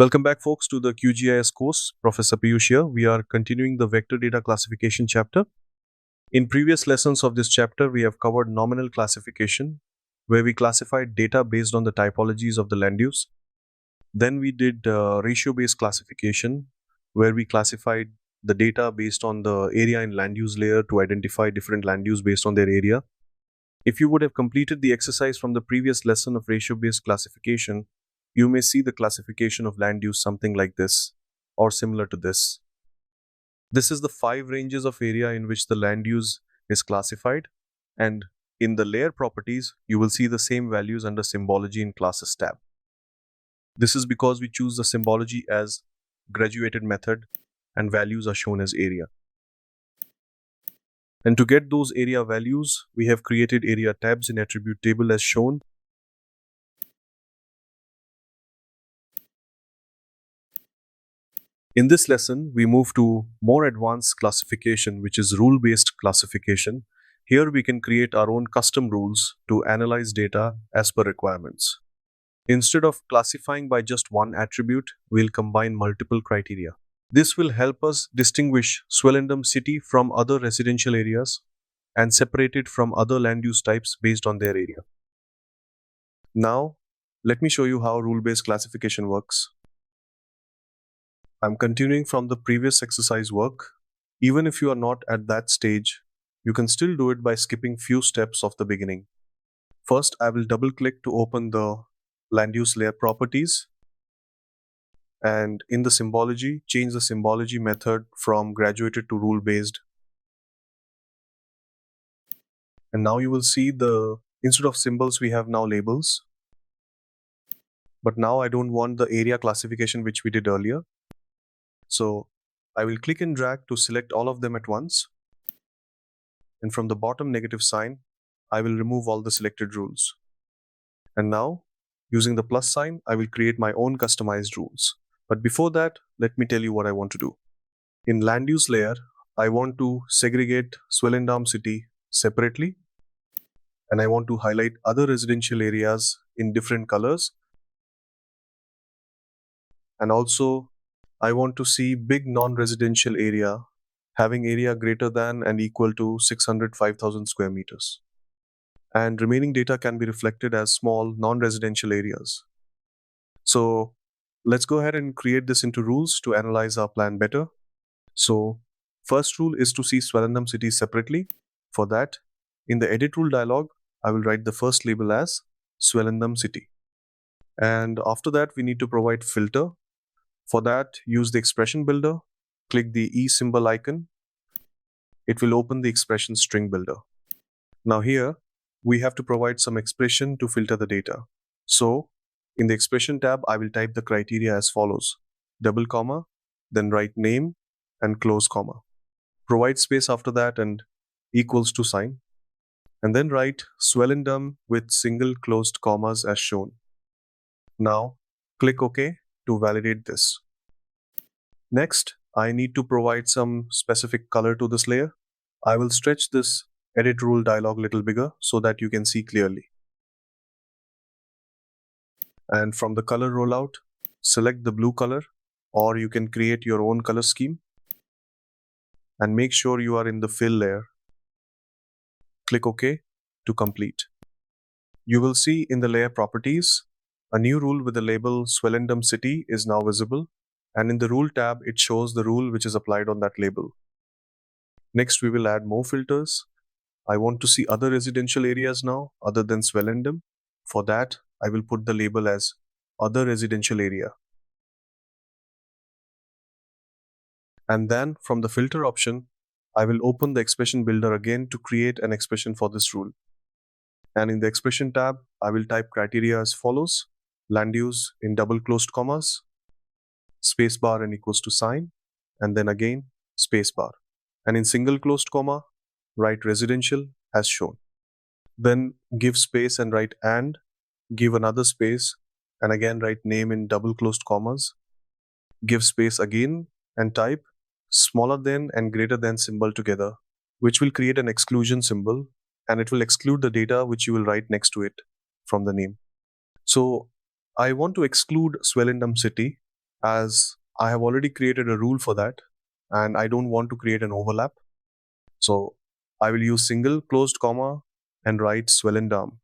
Welcome back, folks, to the QGIS course. Professor Piyush here. We are continuing the vector data classification chapter. In previous lessons of this chapter, we have covered nominal classification, where we classified data based on the typologies of the land use. Then we did ratio-based classification, where we classified the data based on the area in land use layer to identify different land use based on their area. If you would have completed the exercise from the previous lesson of ratio-based classification, you may see the classification of land use something like this or similar to this. This is the 5 ranges of area in which the land use is classified, and in the layer properties, you will see the same values under symbology in classes tab. This is because we choose the symbology as graduated method and values are shown as area. And to get those area values, we have created area tabs in attribute table as shown. In this lesson, we move to more advanced classification, which is rule-based classification. Here we can create our own custom rules to analyze data as per requirements. Instead of classifying by just one attribute, we'll combine multiple criteria. This will help us distinguish Swellendam city from other residential areas and separate it from other land use types based on their area. Now, let me show you how rule-based classification works. I'm continuing from the previous exercise work. Even if you are not at that stage, you can still do it by skipping few steps of the beginning. First, I will double click to open the land use layer properties. And in the symbology, change the symbology method from graduated to rule-based. And now you will see instead of symbols, we have now labels. But now I don't want the area classification which we did earlier. So I will click and drag to select all of them at once. And from the bottom negative sign, I will remove all the selected rules. And now, using the plus sign, I will create my own customized rules. But before that, let me tell you what I want to do. In land use layer, I want to segregate Swellendam city separately. And I want to highlight other residential areas in different colors. And also, I want to see big non-residential area having area greater than and equal to 605,000 square meters. And remaining data can be reflected as small non-residential areas. So let's go ahead and create this into rules to analyze our plan better. So first rule is to see Swellendam city separately. For that, in the edit rule dialog, I will write the first label as Swellendam city. And after that, we need to provide filter. For that, use the expression builder, click the E symbol icon. It will open the expression string builder. Now here, we have to provide some expression to filter the data. So, in the expression tab, I will type the criteria as follows: double comma, then write name and close comma. Provide space after that and equals to sign. And then write Swellendam with single closed commas as shown. Now, click OK to validate this. Next, I need to provide some specific color to this layer. I will stretch this edit rule dialog a little bigger so that you can see clearly. And from the color rollout, select the blue color, or you can create your own color scheme. And make sure you are in the fill layer. Click OK to complete. You will see in the layer properties, a new rule with the label Swellendam city is now visible, and in the rule tab, it shows the rule which is applied on that label. Next, we will add more filters. I want to see other residential areas now other than Swellendam. For that, I will put the label as other residential area. And then from the filter option, I will open the expression builder again to create an expression for this rule. And in the expression tab, I will type criteria as follows: land use in double closed commas, spacebar and equals to sign, and then again spacebar. And in single closed comma, write residential as shown. Then give space and write and, give another space, and again write name in double closed commas. Give space again and type smaller than and greater than symbol together, which will create an exclusion symbol, and it will exclude the data which you will write next to it from the name. So I want to exclude Swellendam city. as I have already created a rule for that and I don't want to create an overlap. So I will use single closed comma and write Swellendam.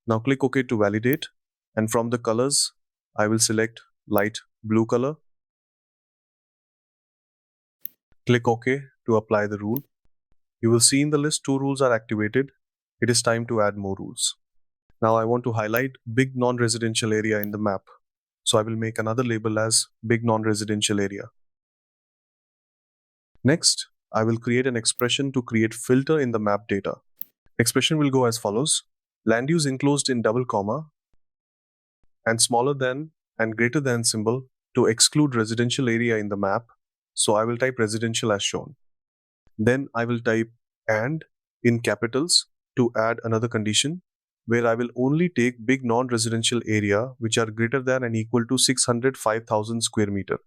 Now click OK to validate, and from the colors, I will select light blue color. Click OK to apply the rule. You will see in the list 2 rules are activated. It is time to add more rules. Now I want to highlight big non-residential area in the map. So I will make another label as big non-residential area. Next, I will create an expression to create filter in the map data. Expression will go as follows: land use enclosed in double comma and smaller than and greater than symbol to exclude residential area in the map. So I will type residential as shown. Then I will type and in capitals to add another condition where I will only take big non-residential area which are greater than and equal to 605,000 square meter.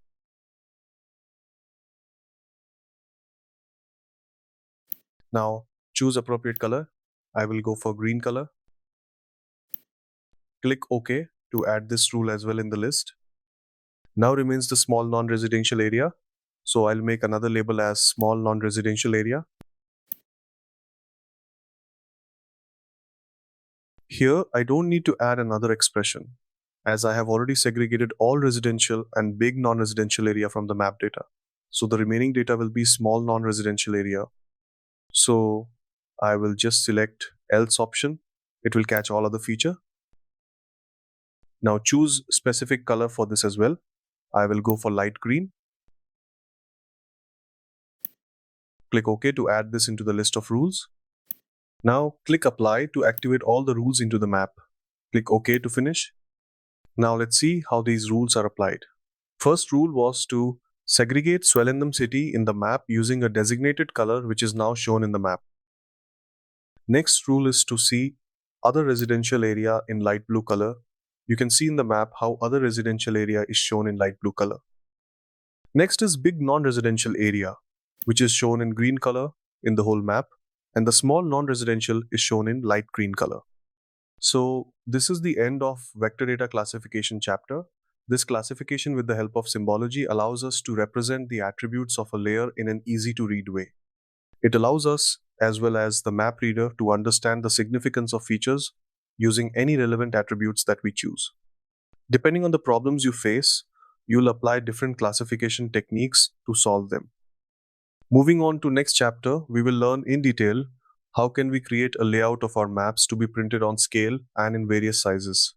Now choose appropriate color. I will go for green color. Click OK to add this rule as well in the list. Now remains the small non-residential area. So I'll make another label as small non-residential area. Here, I don't need to add another expression as I have already segregated all residential and big non-residential area from the map data. So the remaining data will be small non-residential area. So I will just select else option. It will catch all other feature. Now choose specific color for this as well. I will go for light green. Click OK to add this into the list of rules. Now click apply to activate all the rules into the map. Click OK to finish. Now let's see how these rules are applied. First rule was to segregate Swellendam city in the map using a designated color which is now shown in the map. Next rule is to see other residential area in light blue color. You can see in the map how other residential area is shown in light blue color. Next is big non-residential area, which is shown in green color in the whole map, and the small non-residential is shown in light green color. So this is the end of vector data classification chapter. This classification with the help of symbology allows us to represent the attributes of a layer in an easy to read way. It allows us, as well as the map reader, to understand the significance of features using any relevant attributes that we choose. Depending on the problems you face, you'll apply different classification techniques to solve them. Moving on to next chapter, we will learn in detail how can we create a layout of our maps to be printed on scale and in various sizes.